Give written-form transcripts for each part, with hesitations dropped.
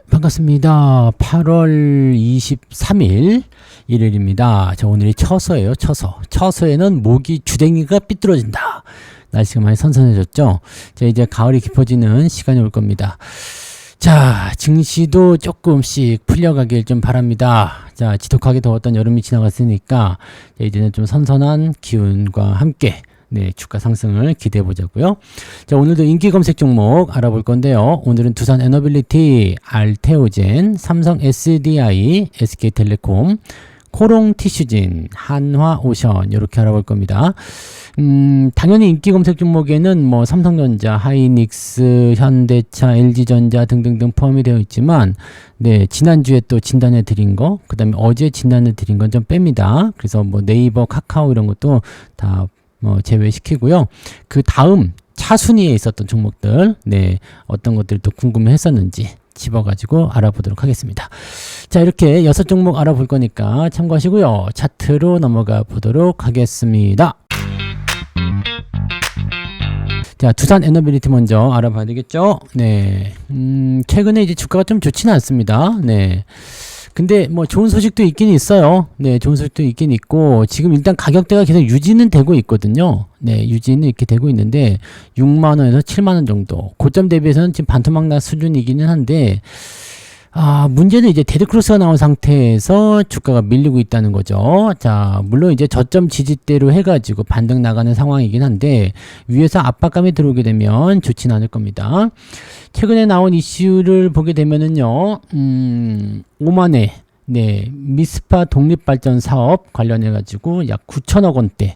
반갑습니다. 8월 23일 일요일입니다. 자, 오늘이 처서예요. 처서에는 모기 주댕이가 삐뚤어진다. 날씨가 많이 선선해졌죠. 자, 이제 가을이 깊어지는 시간이 올 겁니다. 자, 증시도 조금씩 풀려가길 좀 바랍니다. 자, 지독하게 더웠던 여름이 지나갔으니까 이제는 좀 선선한 기운과 함께 주가 상승을 기대해 보자고요. 자, 오늘도 인기 검색 종목 알아볼 건데요. 오늘은 두산 에너빌리티, 알테오젠, 삼성 SDI, SK텔레콤, 코롱 티슈진, 한화오션 이렇게 알아볼 겁니다. 당연히 인기 검색 종목에는 뭐 삼성전자, 하이닉스, 현대차, LG전자 등등등 포함이 되어 있지만 지난주에 또 진단해 드린 거, 그다음에 어제 진단해 드린 건 좀 뺍니다. 그래서 뭐 네이버, 카카오 이런 것도 다 제외시키고요. 그 다음 차순위에 있었던 종목들, 어떤 것들이 또 궁금해 했었는지 집어가지고 알아보도록 하겠습니다. 자, 이렇게 6종목 알아볼 거니까 참고하시고요. 차트로 넘어가 보도록 하겠습니다. 자, 두산 에너빌리티 먼저 알아봐야 되겠죠? 최근에 이제 주가가 좀 좋지는 않습니다. 근데 뭐 좋은 소식도 있긴 있어요. 좋은 소식도 있긴 있고, 지금 일단 가격대가 계속 유지는 되고 있거든요. 유지는 이렇게 되고 있는데 6만원에서 7만원 정도, 고점 대비해서는 지금 반토막 난 수준이기는 한데, 문제는 이제 데드크로스가 나온 상태에서 주가가 밀리고 있다는 거죠. 자, 물론 이제 저점 지지대로 해가지고 반등 나가는 상황이긴 한데, 위에서 압박감이 들어오게 되면 좋진 않을 겁니다. 최근에 나온 이슈를 보게 되면은요, 오만회, 미스파 독립발전 사업 관련해가지고 약 9천억 원대,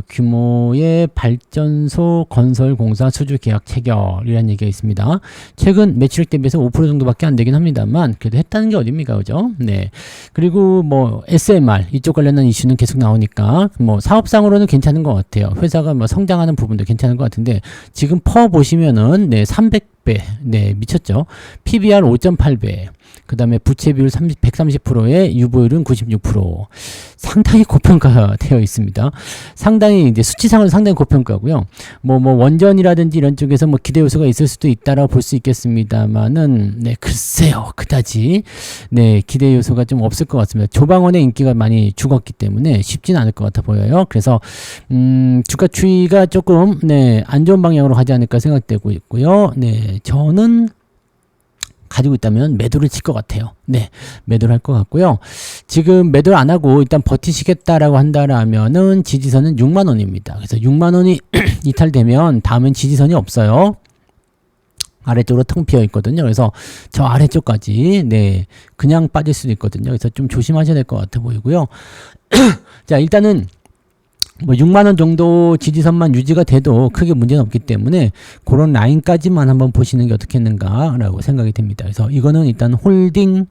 규모의 발전소 건설 공사 수주 계약 체결이라는 얘기가 있습니다. 최근 매출액 대비해서 5% 정도밖에 안 되긴 합니다만, 그래도 했다는 게 어딥니까, 그죠? 그리고 뭐, SMR, 이쪽 관련한 이슈는 계속 나오니까, 뭐, 사업상으로는 괜찮은 것 같아요. 회사가 뭐 성장하는 부분도 괜찮은 것 같은데, 지금 퍼 보시면은, 300배, 미쳤죠? PBR 5.8배. 그 다음에 부채 비율 130%에 유보율은 96%. 상당히 고평가되어 있습니다. 상당히 이제 수치상으로 상당히 고평가고요. 뭐 원전이라든지 이런 쪽에서 뭐 기대 요소가 있을 수도 있다라고 볼 수 있겠습니다만은, 글쎄요. 그다지, 기대 요소가 좀 없을 것 같습니다. 조방원의 인기가 많이 죽었기 때문에 쉽지는 않을 것 같아 보여요. 그래서, 주가 추이가 조금, 안 좋은 방향으로 가지 않을까 생각되고 있고요. 저는, 가지고 있다면 매도를 칠 것 같아요. 매도를 할 것 같고요. 지금 매도를 안 하고 일단 버티시겠다라고 한다라면은 지지선은 6만원입니다. 그래서 6만원이 이탈되면 다음엔 지지선이 없어요. 아래쪽으로 텅 비어 있거든요. 그래서 저 아래쪽까지, 그냥 빠질 수도 있거든요. 그래서 좀 조심하셔야 될 것 같아 보이고요. 자, 일단은 뭐 6만원 정도 지지선만 유지가 돼도 크게 문제는 없기 때문에 그런 라인까지만 한번 보시는 게 어떻겠는가 라고 생각이 됩니다. 그래서 이거는 일단 홀딩,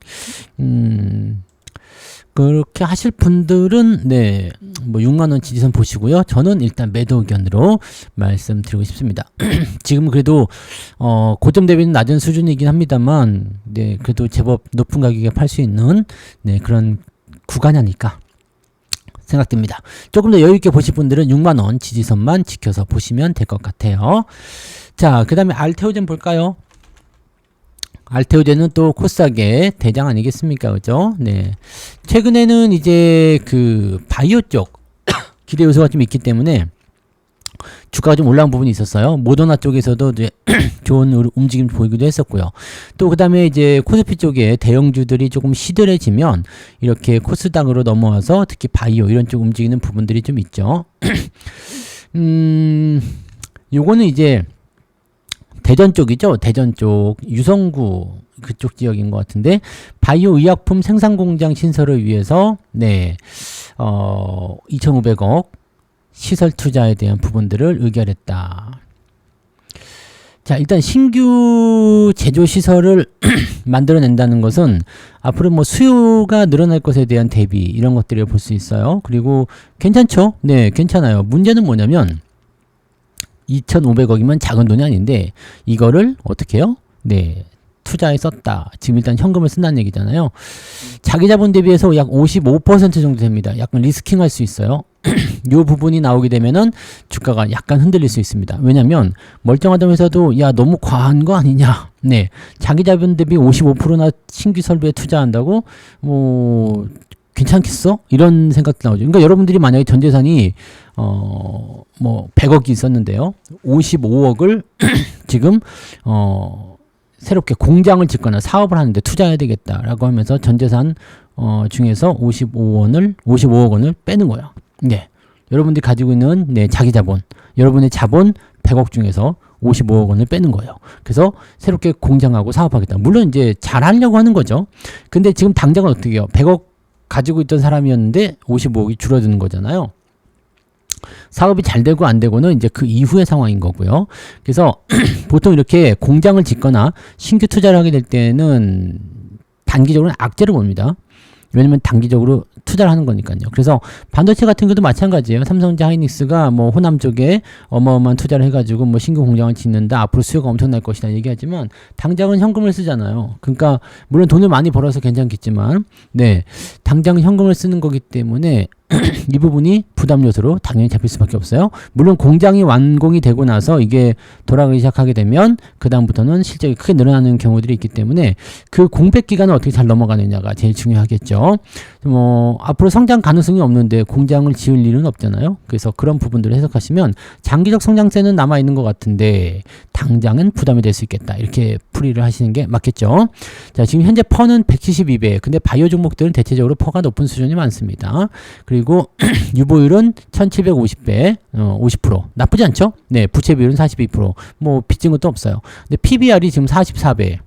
그렇게 하실 분들은 뭐 6만원 지지선 보시고요. 저는 일단 매도 의견으로 말씀드리고 싶습니다. 지금 그래도 고점 대비는 낮은 수준이긴 합니다만, 그래도 제법 높은 가격에 팔 수 있는 그런 구간이니까 생각됩니다. 조금 더 여유있게 보실 분들은 6만원 지지선만 지켜서 보시면 될 것 같아요. 자, 그 다음에 알테오젠 볼까요? 알테오젠은 또 코스닥의 대장 아니겠습니까? 그죠? 최근에는 이제 그 바이오 쪽 기대 요소가 좀 있기 때문에 주가가 좀 올라온 부분이 있었어요. 모더나 쪽에서도 이제 좋은 움직임 보이기도 했었고요. 또 그 다음에 이제 코스피 쪽에 대형주들이 조금 시들해지면 이렇게 코스닥으로 넘어와서 특히 바이오 이런 쪽 움직이는 부분들이 좀 있죠. 요거는 이제 대전 쪽이죠. 대전 쪽 유성구 그쪽 지역인 것 같은데, 바이오 의약품 생산 공장 신설을 위해서 2,500억 시설 투자에 대한 부분들을 의결했다. 자, 일단 신규 제조 시설을 만들어낸다는 것은 앞으로 뭐 수요가 늘어날 것에 대한 대비 이런 것들을 볼 수 있어요. 그리고 괜찮죠? 괜찮아요. 문제는 뭐냐면 2,500억이면 작은 돈이 아닌데 이거를 어떻게 해요? 투자에 썼다. 지금 일단 현금을 쓴다는 얘기잖아요. 자기 자본 대비해서 약 55% 정도 됩니다. 약간 리스킹 할 수 있어요. 요 부분이 나오게 되면은 주가가 약간 흔들릴 수 있습니다. 왜냐면 멀쩡하던 회사도 야 너무 과한 거 아니냐. 네, 자기 자본 대비 55%나 신규 설비에 투자한다고 뭐 괜찮겠어? 이런 생각도 나오죠. 그러니까 여러분들이 만약에 전 재산이 뭐 100억이 있었는데요. 55억을 지금 새롭게 공장을 짓거나 사업을 하는데 투자해야 되겠다라고 하면서 전 재산 중에서 55억 원을 빼는 거예요. 네. 여러분들이 가지고 있는 자기 자본, 여러분의 자본 100억 중에서 55억 원을 빼는 거예요. 그래서 새롭게 공장하고 사업하겠다. 물론 이제 잘 하려고 하는 거죠. 근데 지금 당장은 어떻게 해요? 100억 가지고 있던 사람이었는데 55억이 줄어드는 거잖아요. 사업이 잘 되고 안 되고는 이제 그 이후의 상황인 거고요. 그래서 보통 이렇게 공장을 짓거나 신규 투자를 하게 될 때는 단기적으로는 악재를 봅니다. 왜냐면 단기적으로 투자를 하는 거니까요. 그래서 반도체 같은 것도 마찬가지예요. 삼성전자 하이닉스가 뭐 호남 쪽에 어마어마한 투자를 해가지고 뭐 신규 공장을 짓는다. 앞으로 수요가 엄청날 것이다 얘기하지만 당장은 현금을 쓰잖아요. 그러니까 물론 돈을 많이 벌어서 괜찮겠지만 당장은 현금을 쓰는 거기 때문에 이 부분이 부담 요소로 당연히 잡힐 수밖에 없어요. 물론 공장이 완공이 되고 나서 이게 돌아가기 시작하게 되면 그 다음부터는 실적이 크게 늘어나는 경우들이 있기 때문에 그 공백 기간을 어떻게 잘 넘어가느냐가 제일 중요하겠죠. 뭐 앞으로 성장 가능성이 없는데 공장을 지을 일은 없잖아요. 그래서 그런 부분들을 해석하시면 장기적 성장세는 남아 있는 것 같은데 당장은 부담이 될 수 있겠다. 이렇게 풀이를 하시는 게 맞겠죠. 자, 지금 현재 퍼는 172배. 근데 바이오 종목들은 대체적으로 퍼가 높은 수준이 많습니다. 그리고 유보율은 1750배, 50%. 나쁘지 않죠? 네, 부채 비율은 42%. 뭐 빚진 것도 없어요. 근데 PBR이 지금 44배.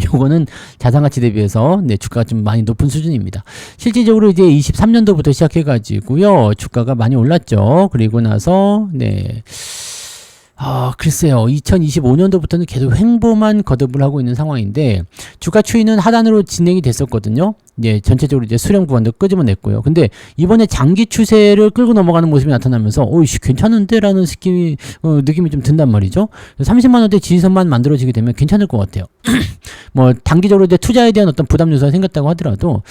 요거는 자산가치 대비해서 주가가 좀 많이 높은 수준입니다. 실질적으로 이제 23년도부터 시작해가지고요, 주가가 많이 올랐죠. 그리고 나서 글쎄요. 2025년도부터는 계속 횡보만 거듭을 하고 있는 상황인데 주가 추이는 하단으로 진행이 됐었거든요. 전체적으로 이제 수렴 구간도 끄집어냈고요. 근데 이번에 장기 추세를 끌고 넘어가는 모습이 나타나면서 오이씨 괜찮은데? 라는 느낌이 좀 든단 말이죠. 30만 원대 지지선만 만들어지게 되면 괜찮을 것 같아요. 뭐 단기적으로 이제 투자에 대한 어떤 부담 요소가 생겼다고 하더라도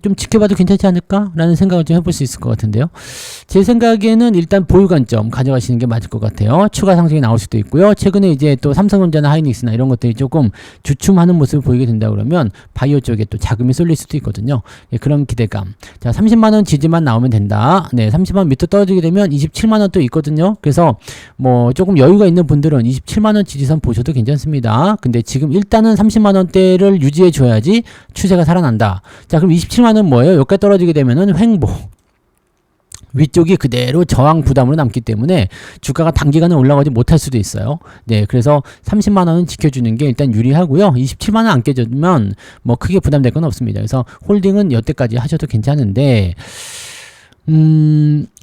좀 지켜봐도 괜찮지 않을까? 라는 생각을 좀 해볼 수 있을 것 같은데요. 제 생각에는 일단 보유 관점 가져가시는 게 맞을 것 같아요. 추가 상승이 나올 수도 있고요. 최근에 이제 또 삼성전자나 하이닉스나 이런 것들이 조금 주춤하는 모습을 보이게 된다 그러면 바이오 쪽에 또 자금이 쏠릴 수도 있거든요. 그런 기대감. 자, 30만 원 지지만 나오면 된다. 30만 원 밑으로 떨어지게 되면 27만 원 또 있거든요. 그래서 뭐 조금 여유가 있는 분들은 27만 원 지지선 보셔도 괜찮습니다. 근데 지금 일단은 30만 원대를 유지해 줘야지 추세가 살아난다. 자, 그럼 27만 원 뭐예요? 여기까지 떨어지게 되면은 횡보. 위쪽이 그대로 저항 부담으로 남기 때문에 주가가 단기간에 올라가지 못할 수도 있어요. 그래서 30만 원은 지켜주는 게 일단 유리하고요. 27만 원 안 깨지면 뭐 크게 부담될 건 없습니다. 그래서 홀딩은 여태까지 하셔도 괜찮은데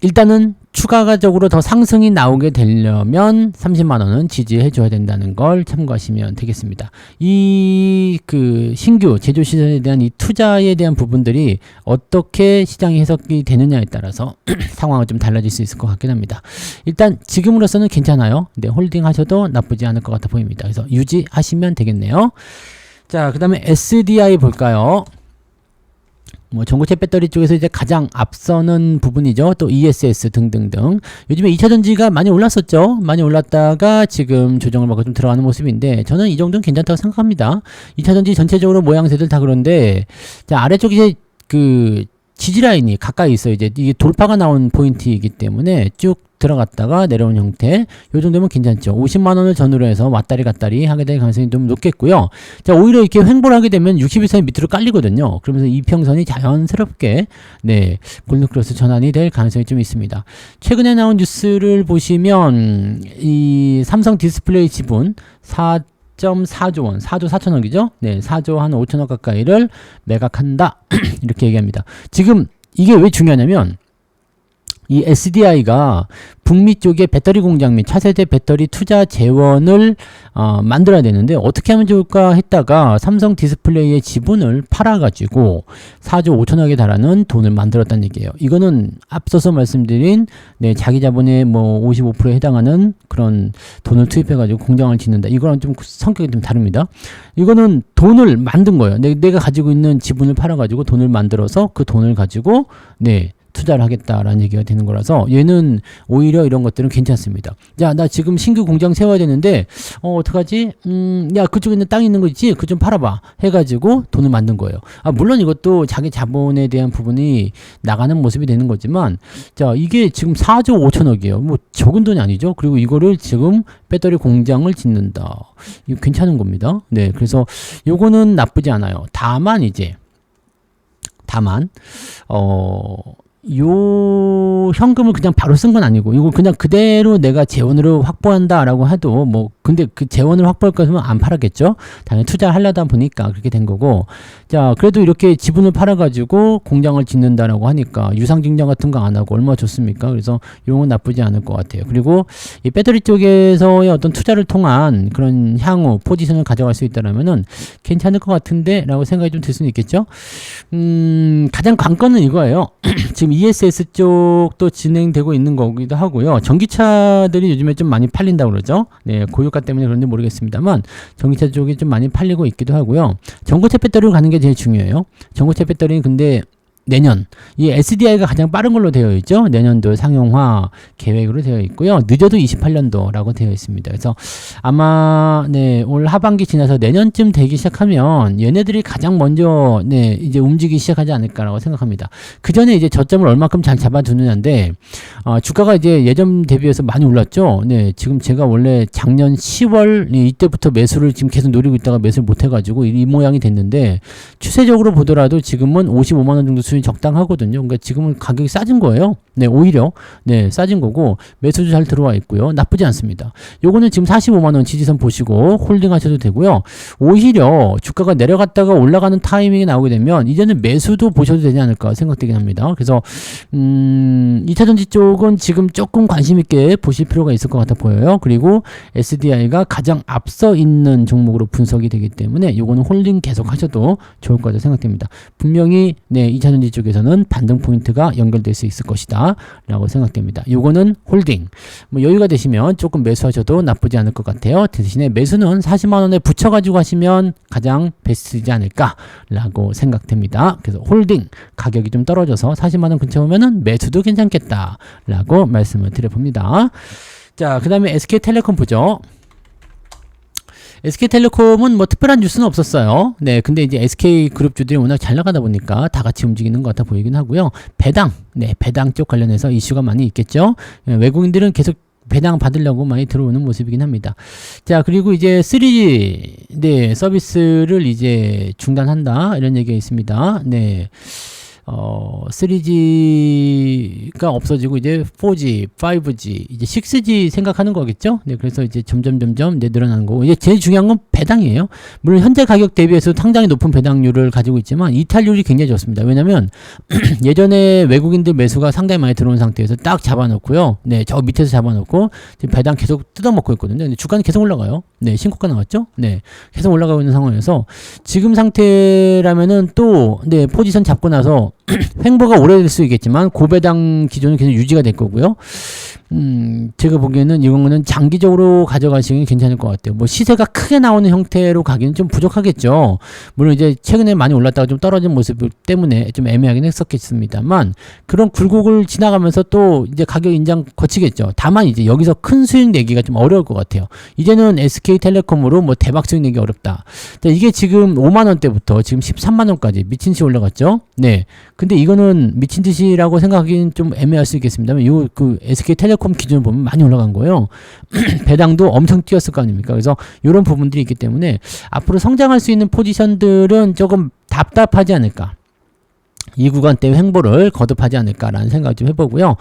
일단은 추가적으로 더 상승이 나오게 되려면 30만 원은 지지해 줘야 된다는 걸 참고하시면 되겠습니다. 신규 제조 시설에 대한 이 투자에 대한 부분들이 어떻게 시장이 해석이 되느냐에 따라서 상황은 좀 달라질 수 있을 것 같긴 합니다. 일단 지금으로서는 괜찮아요. 홀딩 하셔도 나쁘지 않을 것 같아 보입니다. 그래서 유지하시면 되겠네요. 자, 그 다음에 SDI 볼까요? 뭐 전고체 배터리 쪽에서 이제 가장 앞서는 부분이죠. 또 ESS 등등등. 요즘에 2차 전지가 많이 올랐었죠. 많이 올랐다가 지금 조정을 받고 좀 들어가는 모습인데 저는 이 정도는 괜찮다고 생각합니다. 2차 전지 전체적으로 모양새들 다 그런데 자, 아래쪽에 지지 라인이 가까이 있어요. 이제 이게 돌파가 나온 포인트이기 때문에 쭉 들어갔다가 내려온 형태. 요 정도면 괜찮죠. 50만 원을 전후로 해서 왔다리 갔다리 하게 될 가능성이 좀 높겠고요. 자, 오히려 이렇게 횡보를 하게 되면 61선이 밑으로 깔리거든요. 그러면서 이평선이 자연스럽게 골든크로스 전환이 될 가능성이 좀 있습니다. 최근에 나온 뉴스를 보시면 이 삼성 디스플레이 지분 4.4조 원, 4조 4천억이죠? 4조 한 5천억 가까이를 매각한다. 이렇게 얘기합니다. 지금 이게 왜 중요하냐면 이 SDI가 북미 쪽에 배터리 공장 및 차세대 배터리 투자 재원을 만들어야 되는데 어떻게 하면 좋을까 했다가 삼성 디스플레이의 지분을 팔아가지고 4조 5천억에 달하는 돈을 만들었다는 얘기예요. 이거는 앞서서 말씀드린 자기 자본의 뭐 55%에 해당하는 그런 돈을 투입해가지고 공장을 짓는다. 이거랑 좀 성격이 좀 다릅니다. 이거는 돈을 만든 거예요. 내가 가지고 있는 지분을 팔아가지고 돈을 만들어서 그 돈을 가지고 투자를 하겠다라는 얘기가 되는 거라서 얘는 오히려 이런 것들은 괜찮습니다. 야, 나 지금 신규 공장 세워야 되는데 어떡하지? 야, 그쪽에 있는 땅 있는 거 있지? 그거 좀 팔아봐 해가지고 돈을 만든 거예요. 물론 이것도 자기 자본에 대한 부분이 나가는 모습이 되는 거지만, 자, 이게 지금 4조 5천억이에요. 뭐 적은 돈이 아니죠. 그리고 이거를 지금 배터리 공장을 짓는다. 이거 괜찮은 겁니다. 네, 그래서 요거는 나쁘지 않아요. 다만 요 현금을 그냥 바로 쓴 건 아니고 이거 그냥 그대로 내가 재원으로 확보한다라고 해도 뭐 근데 그 재원을 확보할 거면 안 팔았겠죠. 당연히 투자하려다 보니까 그렇게 된 거고. 자, 그래도 이렇게 지분을 팔아가지고 공장을 짓는다라고 하니까 유상증자 같은 거 안 하고 얼마나 좋습니까? 그래서 이런 건 나쁘지 않을 것 같아요. 그리고 이 배터리 쪽에서의 어떤 투자를 통한 그런 향후 포지션을 가져갈 수 있다라면은 괜찮을 것 같은데라고 생각이 좀 들 수는 있겠죠. 가장 관건은 이거예요. 지금 ESS 쪽도 진행되고 있는 거기도 하고요. 전기차들이 요즘에 좀 많이 팔린다고 그러죠. 네, 고유가 때문에 그런지 모르겠습니다만 전기차 쪽이 좀 많이 팔리고 있기도 하고요. 전고체 배터리로 가는 게 제일 중요해요. 전고체 배터리는 근데 내년 이 SDI가 가장 빠른 걸로 되어 있죠. 내년도 상용화 계획으로 되어 있고요. 늦어도 28년도라고 되어 있습니다. 그래서 아마 올 하반기 지나서 내년쯤 되기 시작하면 얘네들이 가장 먼저 이제 움직이기 시작하지 않을까라고 생각합니다. 그 전에 이제 저점을 얼마큼 잘 잡아두느냐인데 주가가 이제 예전 대비해서 많이 올랐죠. 네, 지금 제가 원래 작년 10월 이때부터 매수를 지금 계속 노리고 있다가 매수를 못 해가지고 이 모양이 됐는데 추세적으로 보더라도 지금은 55만 원 정도 수준이 적당하거든요. 그러니까 지금은 가격이 싸진 거예요. 네, 오히려 싸진 거고 매수도 잘 들어와 있고요. 나쁘지 않습니다. 요거는 지금 45만 원 지지선 보시고 홀딩 하셔도 되고요. 오히려 주가가 내려갔다가 올라가는 타이밍이 나오게 되면 이제는 매수도 보셔도 되지 않을까 생각되긴 합니다. 그래서 2차전지 쪽은 지금 조금 관심 있게 보실 필요가 있을 것 같아 보여요. 그리고 SDI가 가장 앞서 있는 종목으로 분석이 되기 때문에 요거는 홀딩 계속 하셔도 좋을 거라고 생각됩니다. 분명히 2차전지 쪽에서는 반등 포인트가 연결될 수 있을 것이다 라고 생각됩니다. 요거는 홀딩, 뭐 여유가 되시면 조금 매수하셔도 나쁘지 않을 것 같아요. 대신에 매수는 40만원에 붙여가지고 하시면 가장 베스트이지 않을까 라고 생각됩니다. 그래서 홀딩, 가격이 좀 떨어져서 40만원 근처 오면은 매수도 괜찮겠다 라고 말씀을 드려봅니다. 자, 그 다음에 SK텔레콤 보죠. SK텔레콤은 뭐 특별한 뉴스는 없었어요. 네, 근데 이제 SK그룹주들이 워낙 잘 나가다 보니까 다 같이 움직이는 것 같아 보이긴 하고요. 배당, 배당 쪽 관련해서 이슈가 많이 있겠죠. 외국인들은 계속 배당 받으려고 많이 들어오는 모습이긴 합니다. 자, 그리고 이제 3G 서비스를 이제 중단한다 이런 얘기가 있습니다. 네. 3G가 없어지고 이제 4G, 5G, 이제 6G 생각하는 거겠죠? 네, 그래서 이제 점점 늘어나는 거고, 이제 제일 중요한 건 배당이에요. 물론 현재 가격 대비해서 상당히 높은 배당률을 가지고 있지만 이탈률이 굉장히 좋습니다. 왜냐면 예전에 외국인들 매수가 상당히 많이 들어온 상태에서 딱 잡아놓고요. 네, 저 밑에서 잡아놓고 지금 배당 계속 뜯어먹고 있거든요. 근데 주가는 계속 올라가요. 네, 신고가 나왔죠? 네, 계속 올라가고 있는 상황에서 지금 상태라면은 또 포지션 잡고 나서 횡보가 오래될 수 있겠지만 고배당 기존은 계속 유지가 될 거고요. 제가 보기에는 이거는 장기적으로 가져가시면 괜찮을 것 같아요. 뭐 시세가 크게 나오는 형태로 가기는 좀 부족하겠죠. 물론 이제 최근에 많이 올랐다가 좀 떨어진 모습 때문에 좀 애매하긴 했었겠습니다만 그런 굴곡을 지나가면서 또 이제 가격 인장 거치겠죠. 다만 이제 여기서 큰 수익 내기가 좀 어려울 것 같아요. 이제는 SK텔레콤으로 뭐 대박 수익 내기 어렵다. 자, 이게 지금 5만 원대부터 지금 13만 원까지 미친 듯이 올라갔죠. 네. 근데 이거는 미친 듯이라고 생각하기는 좀 애매할 수 있겠습니다만 요 그 SK텔레콤 기준을 보면 많이 올라간 거예요. 배당도 엄청 뛰었을 거 아닙니까? 그래서 이런 부분들이 있기 때문에 앞으로 성장할 수 있는 포지션들은 조금 답답하지 않을까. 이 구간대 횡보를 거듭하지 않을까라는 생각 좀 해보고요.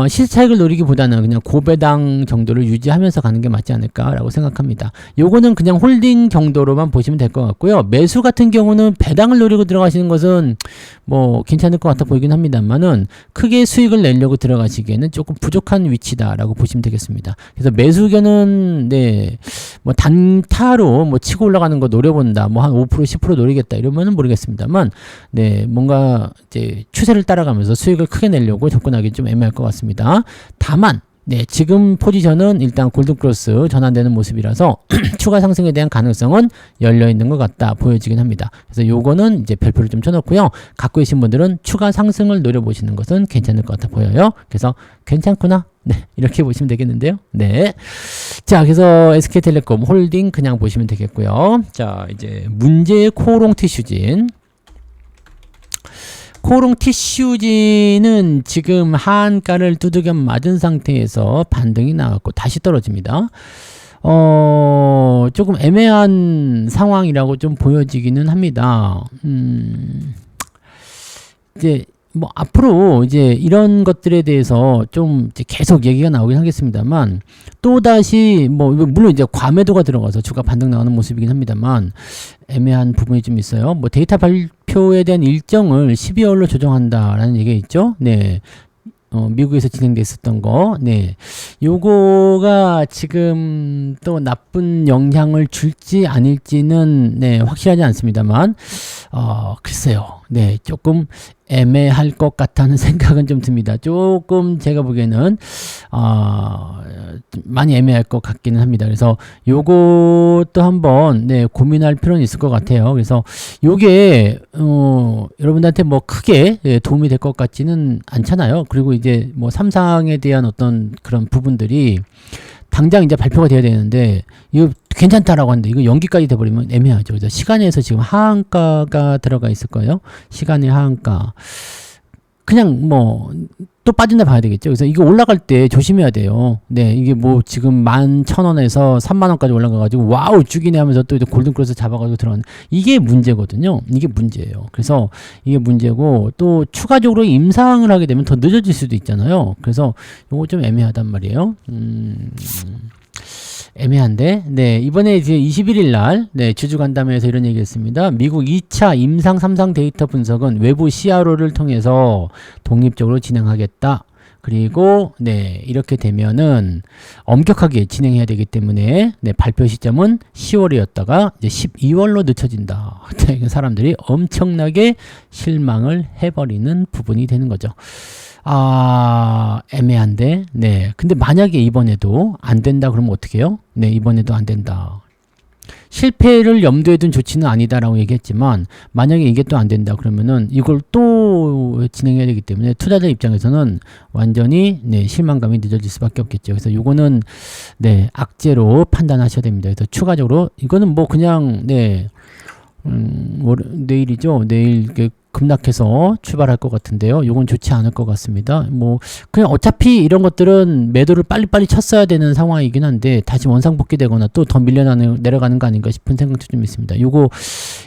시세 차익을 노리기보다는 그냥 고배당 정도를 유지하면서 가는 게 맞지 않을까라고 생각합니다. 요거는 그냥 홀딩 정도로만 보시면 될 것 같고요. 매수 같은 경우는 배당을 노리고 들어가시는 것은 뭐 괜찮을 것 같아 보이긴 합니다만은 크게 수익을 내려고 들어가시기에는 조금 부족한 위치다라고 보시면 되겠습니다. 그래서 매수 의견은 뭐 단타로 뭐 치고 올라가는 거 노려본다, 뭐 한 5% 10% 노리겠다 이러면은 모르겠습니다만 뭔가 이제 추세를 따라가면서 수익을 크게 내려고 접근하기 좀 애매할 것 같습니다. 다만 네, 지금 포지션은 일단 골든크로스 전환되는 모습이라서 추가 상승에 대한 가능성은 열려 있는 것 같다 보여지긴 합니다. 그래서 요거는 이제 별표를 좀 쳐놓고요. 갖고 계신 분들은 추가 상승을 노려보시는 것은 괜찮을 것 같아 보여요. 그래서 괜찮구나. 네, 이렇게 보시면 되겠는데요. 네. 자, 그래서 SK텔레콤 홀딩 그냥 보시면 되겠고요. 자, 이제 문제의 코오롱 티슈진. 코오롱 티슈진은 지금 하한가를 두들겨 맞은 상태에서 반등이 나왔고 다시 떨어집니다. 조금 애매한 상황이라고 좀 보여지기는 합니다. 이제 뭐 앞으로 이제 이런 것들에 대해서 좀 이제 계속 얘기가 나오긴 하겠습니다만 또 다시 뭐 물론 이제 과매도가 들어가서 주가 반등 나오는 모습이긴 합니다만 애매한 부분이 좀 있어요. 뭐 데이터 발표에 대한 일정을 12월로 조정한다라는 얘기가 있죠. 네. 미국에서 진행됐었던 거, 네. 요거가 지금 또 나쁜 영향을 줄지 아닐지는, 네, 확실하지 않습니다만, 글쎄요. 네, 조금 애매할 것 같다는 생각은 좀 듭니다. 조금 제가 보기에는, 많이 애매할 것 같기는 합니다. 그래서 요것도 한번, 네, 고민할 필요는 있을 것 같아요. 그래서 요게, 여러분들한테 뭐 크게 도움이 될 것 같지는 않잖아요. 그리고 이제 뭐 삼상에 대한 어떤 그런 부분들이 당장 이제 발표가 돼야 되는데 이거 괜찮다라고 하는데 이거 연기까지 돼버리면 애매하죠. 그래서 시간에서 지금 하한가가 들어가 있을 거예요. 시간의 하한가. 그냥 뭐 또 빠진다 봐야 되겠죠. 그래서 이거 올라갈 때 조심해야 돼요. 네, 이게 뭐 지금 11,000원에서 3만원까지 올라가가지고 와우 죽이네 하면서 또 골든크로스 잡아가지고 들어가는 이게 문제거든요. 이게 문제예요. 그래서 이게 문제고 또 추가적으로 임상을 하게 되면 더 늦어질 수도 있잖아요. 그래서 요거 좀 애매하단 말이에요. 애매한데, 네, 이번에 이제 21일 날, 네, 주주간담회에서 이런 얘기 했습니다. 미국 2차 임상 3상 데이터 분석은 외부 CRO를 통해서 독립적으로 진행하겠다. 그리고, 네, 이렇게 되면은 엄격하게 진행해야 되기 때문에, 네, 발표 시점은 10월이었다가 이제 12월로 늦춰진다. 사람들이 엄청나게 실망을 해버리는 부분이 되는 거죠. 애매한데, 네. 근데 만약에 이번에도 안 된다 그러면 어떻게 해요? 네, 이번에도 안 된다. 실패를 염두에 둔 조치는 아니다라고 얘기했지만, 만약에 이게 또 안 된다 그러면은 이걸 또 진행해야 되기 때문에 투자자 입장에서는 완전히, 네, 실망감이 늦어질 수밖에 없겠죠. 그래서 요거는, 네, 악재로 판단하셔야 됩니다. 그래서 추가적으로, 이거는 뭐 그냥, 네, 내일이죠. 내일, 급락해서 출발할 것 같은데요. 요건 좋지 않을 것 같습니다. 뭐 그냥 어차피 이런 것들은 매도를 빨리빨리 쳤어야 되는 상황이긴 한데 다시 원상복귀 되거나 또 더 내려가는 거 아닌가 싶은 생각도 좀 있습니다. 요거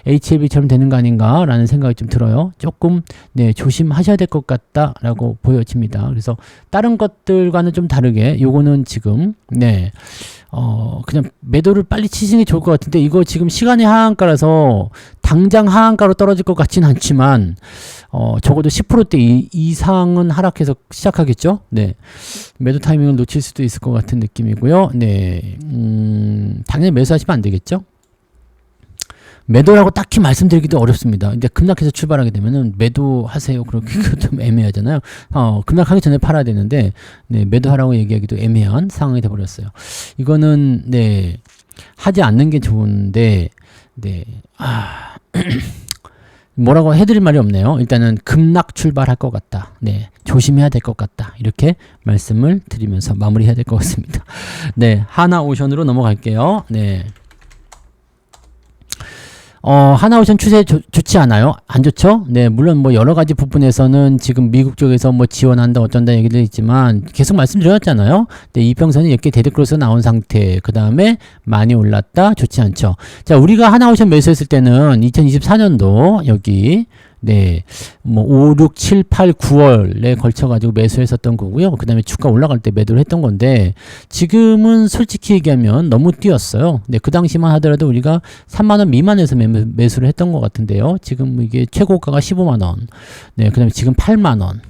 HLB처럼 되는 거 아닌가 라는 생각이 좀 들어요. 조금, 네, 조심하셔야 될 것 같다라고 보여집니다. 그래서 다른 것들과는 좀 다르게 요거는 지금, 네, 그냥 매도를 빨리 치시는 게 좋을 것 같은데 이거 지금 시간의 하한가라서 당장 하한가로 떨어질 것 같진 않지만 적어도 10%대 이상은 하락해서 시작하겠죠. 네, 매도 타이밍을 놓칠 수도 있을 것 같은 느낌이고요. 네, 당연히 매수하시면 안 되겠죠. 매도라고 딱히 말씀드리기도 어렵습니다. 근데 급락해서 출발하게 되면은 매도하세요. 그렇게 좀 애매하잖아요. 급락하기 전에 팔아야 되는데, 네, 매도하라고 얘기하기도 애매한 상황이 돼버렸어요. 이거는, 네, 하지 않는 게 좋은데, 네, 뭐라고 해드릴 말이 없네요. 일단은 급락 출발할 것 같다. 네, 조심해야 될 것 같다. 이렇게 말씀을 드리면서 마무리해야 될 것 같습니다. 네, 하나오션으로 넘어갈게요. 네. 하나오션 추세 좋지 않아요? 안 좋죠? 네, 물론 뭐 여러 가지 부분에서는 지금 미국 쪽에서 뭐 지원한다 어쩐다 얘기도 있지만 계속 말씀드렸잖아요. 네, 이평선이 이렇게 데드크로스 나온 상태, 그 다음에 많이 올랐다, 좋지 않죠? 자, 우리가 하나오션 매수했을 때는 2024년도 여기, 네, 뭐 5, 6, 7, 8, 9월에 걸쳐가지고 매수했었던 거고요. 그 다음에 주가 올라갈 때 매도를 했던 건데 지금은 솔직히 얘기하면 너무 뛰었어요. 네, 그 당시만 하더라도 우리가 3만원 미만에서 매수를 했던 것 같은데요. 지금 이게 최고가가 15만원. 네, 그 다음에 지금 8만원.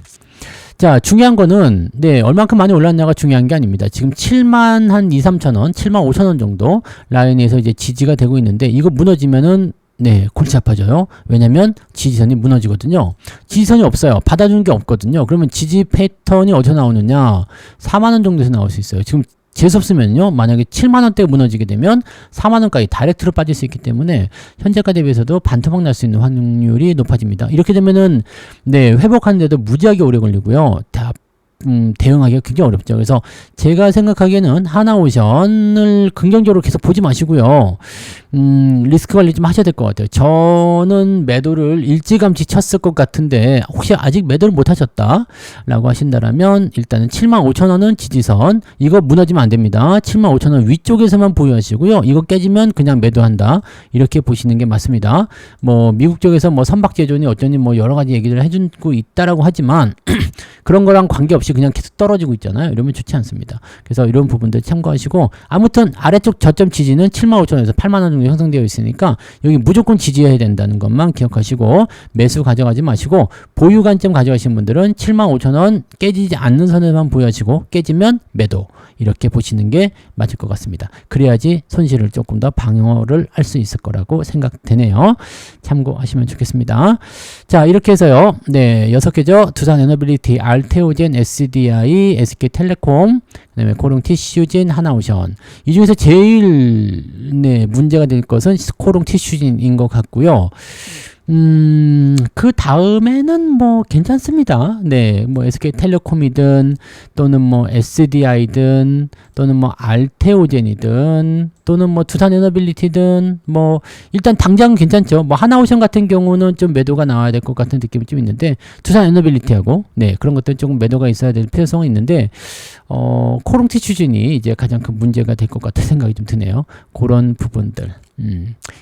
자, 중요한 거는, 네, 얼만큼 많이 올랐냐가 중요한 게 아닙니다. 지금 7만 한 2, 3천원, 7만 5천원 정도 라인에서 이제 지지가 되고 있는데, 이거 무너지면은 네, 골치 아파져요. 왜냐면 지지선이 무너지거든요. 지지선이 없어요. 받아주는 게 없거든요. 그러면 지지 패턴이 어디서 나오느냐? 4만원 정도에서 나올 수 있어요. 지금 재수없으면요, 만약에 7만원대에 무너지게 되면 4만원까지 다이렉트로 빠질 수 있기 때문에 현재가 대비해서도 반토막 날 수 있는 확률이 높아집니다. 이렇게 되면은 네, 회복하는데도 무지하게 오래 걸리고요. 대응하기가 굉장히 어렵죠. 그래서 제가 생각하기에는 하나오션을 긍정적으로 계속 보지 마시고요. 리스크 관리 좀 하셔야 될 것 같아요. 저는 매도를 일찌감치 쳤을 것 같은데 혹시 아직 매도를 못 하셨다 라고 하신다면 일단은 75,000원은 지지선, 이거 무너지면 안 됩니다. 75,000원 위쪽에서만 보유하시고요. 이거 깨지면 그냥 매도한다, 이렇게 보시는 게 맞습니다. 뭐 미국 쪽에서 뭐 선박제조니 어쩌니 뭐 여러 가지 얘기를 해주고 있다라고 하지만 그런 거랑 관계없이 그냥 계속 떨어지고 있잖아요. 이러면 좋지 않습니다. 그래서 이런 부분들 참고하시고, 아무튼 아래쪽 저점 지지는 75,000원에서 8만원 정도 형성되어 있으니까 여기 무조건 지지해야 된다는 것만 기억하시고 매수 가져가지 마시고, 보유 관점 가져가신 분들은 75,000원 깨지지 않는 선에만 보유하시고 깨지면 매도, 이렇게 보시는 게 맞을 것 같습니다. 그래야지 손실을 조금 더 방어를 할 수 있을 거라고 생각되네요. 참고하시면 좋겠습니다. 자, 이렇게 해서요, 네, 6개죠. 두산에너빌리티, 알테오젠, SDI, SK텔레콤, 그 다음에 코롱티슈진, 하나오션, 이 중에서 제일 네, 문제가 될 것은 코롱티슈진인 것 같고요. 그 다음에는 뭐 괜찮습니다. 네, 뭐 SK텔레콤이든 또는 뭐 SDI든 또는 뭐 알테오젠이든 또는 뭐 두산에너빌리티든 뭐 일단 당장은 괜찮죠. 뭐 하나오션 같은 경우는 좀 매도가 나와야 될 것 같은 느낌이 좀 있는데, 두산에너빌리티하고 네, 그런 것들 조금 매도가 있어야 될 필요성이 있는데, 코롱티슈진이 이제 가장 큰 문제가 될 것 같은 생각이 좀 드네요. 그런 부분들.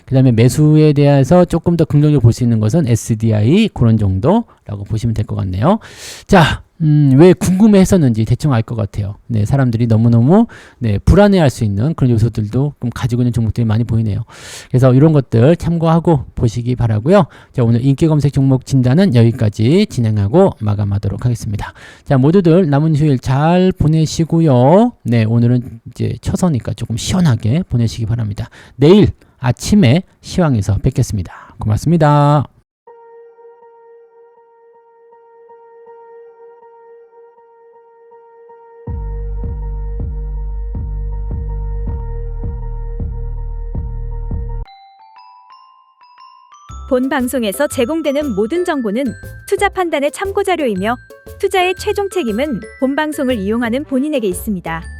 그 다음에 매수에 대해서 조금 더 긍정적으로 볼 수 있는 것은 SDI, 그런 정도라고 보시면 될 것 같네요. 자, 왜 궁금해 했었는지 대충 알 것 같아요. 네, 사람들이 너무너무 네, 불안해할 수 있는 그런 요소들도 좀 가지고 있는 종목들이 많이 보이네요. 그래서 이런 것들 참고하고 보시기 바라고요. 자, 오늘 인기 검색 종목 진단은 여기까지 진행하고 마감하도록 하겠습니다. 자, 모두들 남은 휴일 잘 보내시고요. 네, 오늘은 이제 처서니까 조금 시원하게 보내시기 바랍니다. 내일 아침에 시황에서 뵙겠습니다. 고맙습니다. 본 방송에서 제공되는 모든 정보는 투자 판단의 참고 자료이며 투자의 최종 책임은 본 방송을 이용하는 본인에게 있습니다.